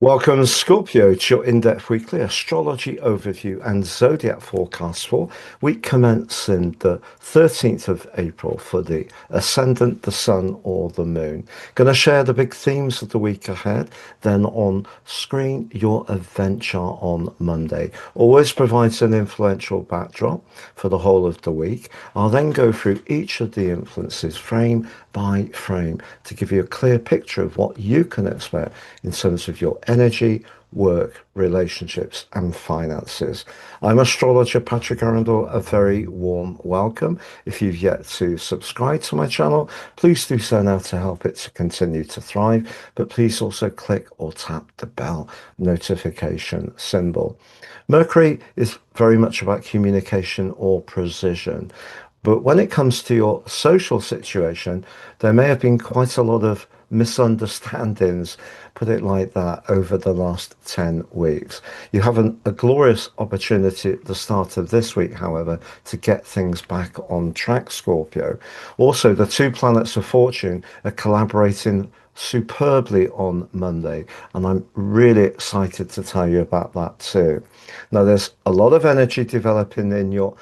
Welcome, Scorpio, to your in-depth weekly astrology overview and zodiac forecast for week commencing the 13th of April for the ascendant, the sun, or the moon. Going to share the big themes of the week ahead. Then on screen, your adventure on Monday. Always provides an influential backdrop for the whole of the week. I'll then go through each of the influences frame by frame to give you a clear picture of what you can expect in terms of your energy, work, relationships, and finances. I'm astrologer Patrick Arundel. A very warm welcome. If you've yet to subscribe to my channel, please do so now to help it to continue to thrive. But please also click or tap the bell notification symbol. Mercury is very much about communication or precision. But when it comes to your social situation, there may have been quite a lot of misunderstandings, put it like that, over the last 10 weeks. You have a glorious opportunity at the start of this week, however, to get things back on track, Scorpio. Also, the two planets of fortune are collaborating superbly on Monday, and I'm really excited to tell you about that too. Now, there's a lot of energy developing in your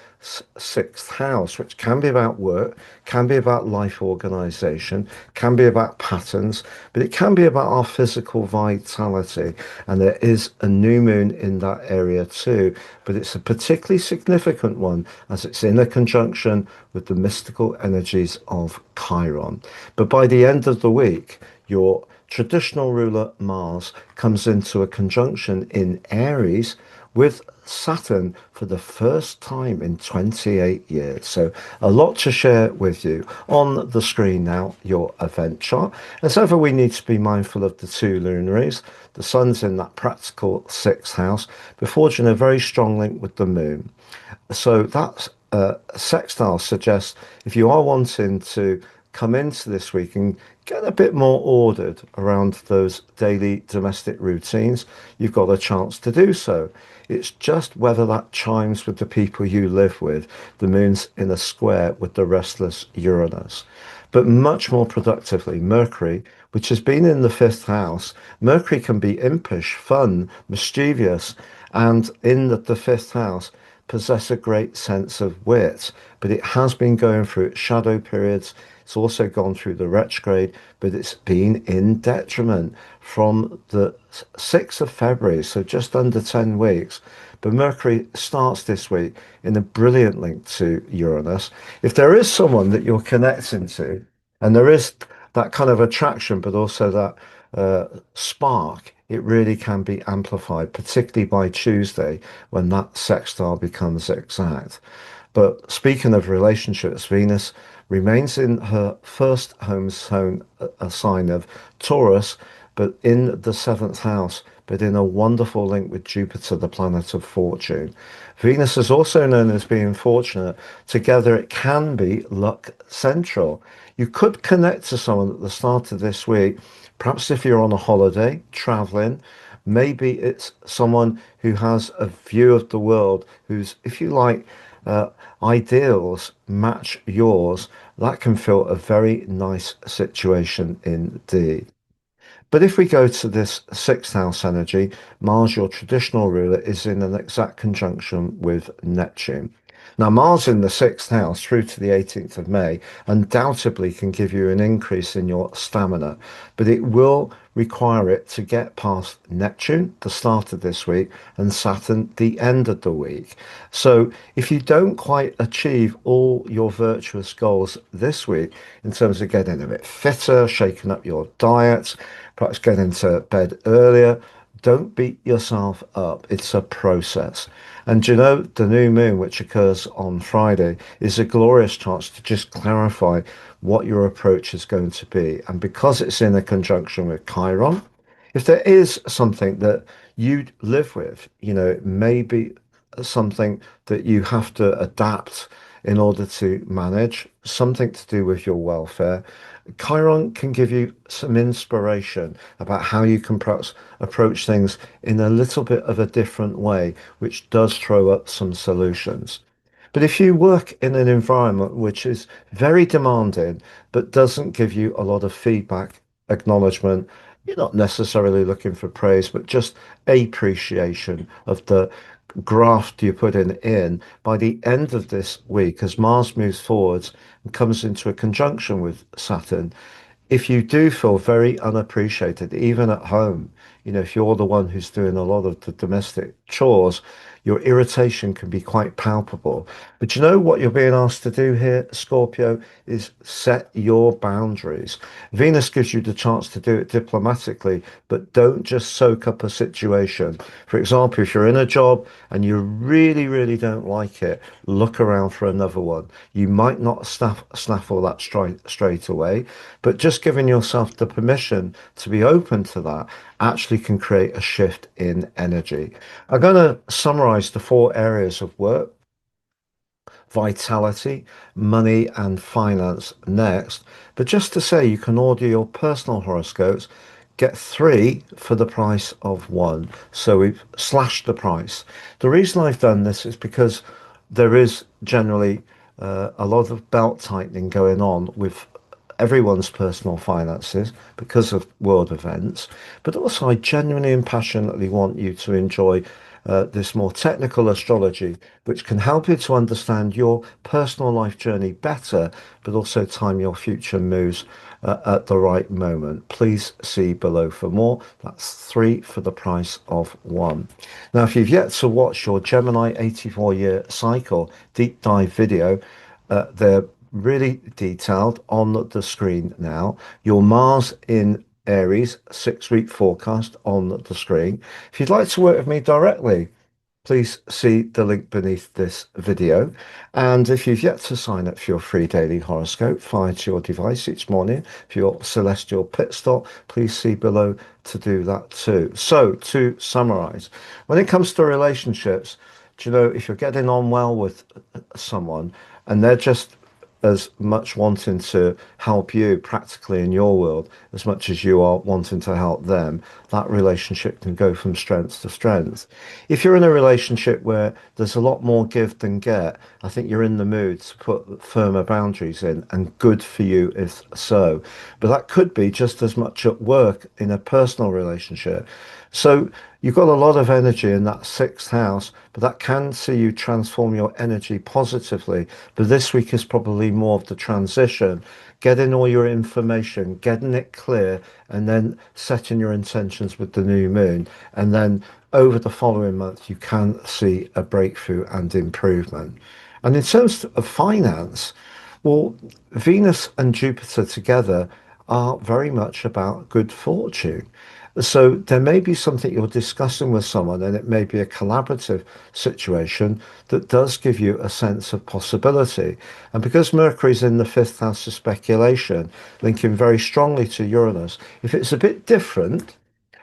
sixth house, which can be about work, can be about life organization, can be about patterns, but it can be about our physical vitality. And there is a new moon in that area too, but it's a particularly significant one as it's in a conjunction with the mystical energies of Chiron. But by the end of the week, your traditional ruler Mars comes into a conjunction in Aries with Saturn for the first time in 28 years. So a lot to share with you. On the screen now, your event chart. As ever, we need to be mindful of the two lunaries. The sun's in that practical sixth house, but forging a very strong link with the moon. So that sextile suggests if you are wanting to come into this week and get a bit more ordered around those daily domestic routines, you've got a chance to do so. It's just whether that chimes with the people you live with. The moon's in a square with the restless Uranus. But much more productively, Mercury, which has been in the fifth house, Mercury can be impish, fun, mischievous, and in the fifth house, possess a great sense of wit, but it has been going through its shadow periods. It's also gone through the retrograde, but it's been in detriment from the 6th of February, so just under 10 weeks. But Mercury starts this week in a brilliant link to Uranus. If there is someone that you're connecting to, and there is that kind of attraction, but also that spark, it really can be amplified, particularly by Tuesday when that sextile becomes exact. But speaking of relationships, Venus remains in her first home zone, a sign of Taurus, but in the seventh house, but in a wonderful link with Jupiter, the planet of fortune. Venus is also known as being fortunate. Together, it can be luck central. You could connect to someone at the start of this week, perhaps if you're on a holiday, traveling. Maybe it's someone who has a view of the world, who's, if you like, ideals match yours. That can feel a very nice situation indeed. But if we go to this sixth house energy, Mars, your traditional ruler, is in an exact conjunction with Neptune. Now, Mars in the sixth house through to the 18th of May undoubtedly can give you an increase in your stamina, but it will require it to get past Neptune, the start of this week, and Saturn, the end of the week. So if you don't quite achieve all your virtuous goals this week, in terms of getting a bit fitter, shaking up your diet, perhaps getting to bed earlier, don't beat yourself up. It's a process. And you know, the new moon, which occurs on Friday, is a glorious chance to just clarify what your approach is going to be. And because it's in a conjunction with Chiron, if there is something that you live with, you know, it may be something that you have to adapt in order to manage, something to do with your welfare. Chiron can give you some inspiration about how you can perhaps approach things in a little bit of a different way, which does throw up some solutions. But if you work in an environment which is very demanding, but doesn't give you a lot of feedback, acknowledgement, You're not necessarily looking for praise, but just appreciation of the graft you put in. By the end of this week, as Mars moves forwards and comes into a conjunction with Saturn, if you do feel very unappreciated, even at home, if you're the one who's doing a lot of the domestic chores, your irritation can be quite palpable. But you know what you're being asked to do here, Scorpio, is set your boundaries. Venus gives you the chance to do it diplomatically, but don't just soak up a situation. For example, if you're in a job and you really, really don't like it, look around for another one. You might not snaffle that straight away, but just giving yourself the permission to be open to that actually can create a shift in energy. I'm going to summarize the four areas of work: vitality, money, and finance next. But just to say, you can order your personal horoscopes, get three for the price of one. So we've slashed the price. The reason I've done this is because there is generally a lot of belt tightening going on with everyone's personal finances because of world events, but also I genuinely and passionately want you to enjoy this more technical astrology, which can help you to understand your personal life journey better, but also time your future moves at the right moment. Please see below for more. That's three for the price of one. Now, if you've yet to watch your Gemini 84-year cycle deep dive video, they're really detailed on the screen now. Your Mars in Aries 6-week forecast on the screen. If you'd like to work with me directly, please see the link beneath this video. And if you've yet to sign up for your free daily horoscope fired to your device each morning for your celestial pit stop, please see below to do that too. So to summarize, when it comes to relationships, do you know, if you're getting on well with someone and they're just as much wanting to help you practically in your world as much as you are wanting to help them, that relationship can go from strength to strength. If you're in a relationship where there's a lot more give than get, I think you're in the mood to put firmer boundaries in, and good for you if so. But that could be just as much at work in a personal relationship. So you've got a lot of energy in that sixth house, but that can see you transform your energy positively. But this week is probably more of the transition, getting all your information, getting it clear, and then setting your intentions with the new moon. And then over the following month, you can see a breakthrough and improvement. And in terms of finance, well, Venus and Jupiter together are very much about good fortune. So there may be something you're discussing with someone, and it may be a collaborative situation that does give you a sense of possibility. And because Mercury's in the fifth house of speculation, linking very strongly to Uranus, if it's a bit different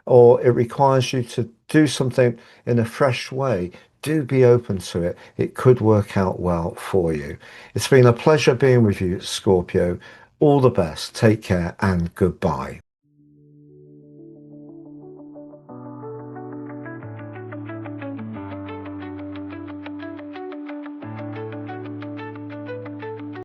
or it requires you to do something in a fresh way, do be open to it. It could work out well for you. It's been a pleasure being with you, Scorpio. All the best. Take care and goodbye.